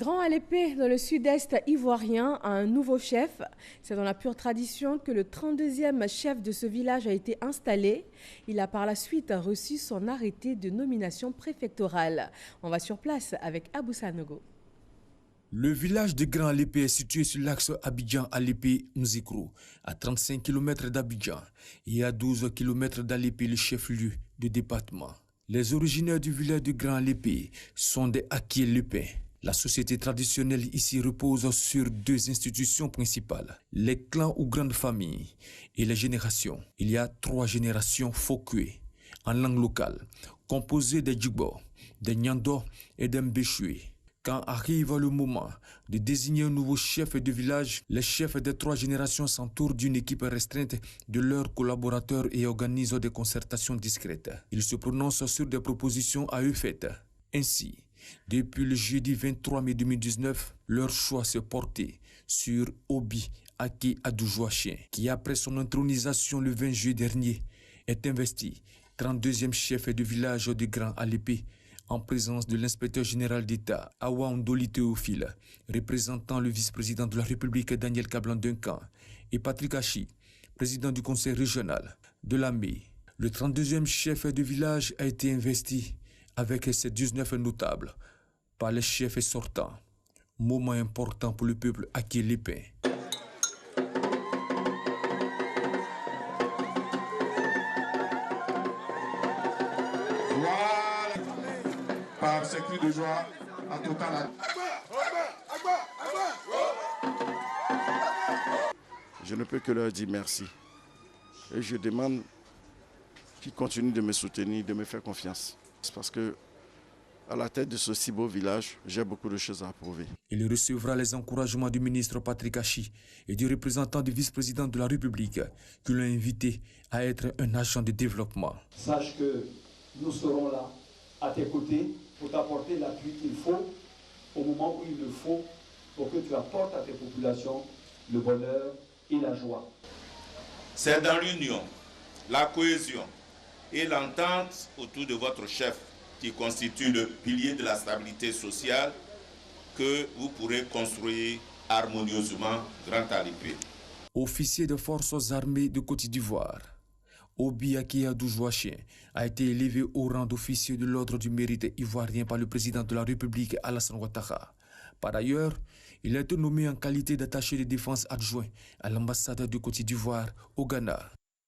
Grand Alépé, dans le sud-est ivoirien, a un nouveau chef. C'est dans la pure tradition que le 32e chef de ce village a été installé. Il a par la suite reçu son arrêté de nomination préfectorale. On va sur place avec Abou Sanogo. Le village de Grand Alépé est situé sur l'axe Abidjan-Alépé-Mzikro, à 35 km d'Abidjan et à 12 km d'Alépé, le chef-lieu du département. Les originaires du village de Grand Alépé sont des Aké-Lépins. La société traditionnelle ici repose sur deux institutions principales, les clans ou grandes familles et les générations. Il y a 3 générations Fokwe, en langue locale, composées des Djigbo, des Nyando et des Mbéchoué. Quand arrive le moment de désigner un nouveau chef de village, les chefs des 3 générations s'entourent d'une équipe restreinte de leurs collaborateurs et organisent des concertations discrètes. Ils se prononcent sur des propositions à eux faites. Ainsi, depuis le jeudi 23 mai 2019, leur choix s'est porté sur Obi Aké Adoujoachien, qui après son intronisation le 20 juillet dernier, est investi 32e chef de village de Grand Alépé, en présence de l'inspecteur général d'État, Awa Ndoli Théophile, représentant le vice-président de la République Daniel Kablan-Duncan, et Patrick Hachi, président du conseil régional de l'AME. Le 32e chef de village a été investi avec ses 19 notables par les chefs sortants. Moment important pour le peuple Aké-Lépin. Par ces cris de joie en total. Je ne peux que leur dire merci. Et je demande qu'ils continuent de me soutenir, de me faire confiance. C'est parce que à la tête de ce si beau village, j'ai beaucoup de choses à approuver. Il recevra les encouragements du ministre Patrick Hachi et du représentant du vice-président de la République qui l'ont invité à être un agent de développement. Sache que nous serons là, à tes côtés, pour t'apporter l'appui qu'il faut, au moment où il le faut, pour que tu apportes à tes populations le bonheur et la joie. C'est dans l'union, la cohésion et l'entente autour de votre chef qui constitue le pilier de la stabilité sociale que vous pourrez construire harmonieusement Grand Alépé. Officier de forces armées de Côte d'Ivoire, Obi Aké Adoujoachien a été élevé au rang d'officier de l'ordre du mérite ivoirien par le président de la République Alassane Ouattara. Par ailleurs, il a été nommé en qualité d'attaché de défense adjoint à l'ambassade de Côte d'Ivoire au Ghana.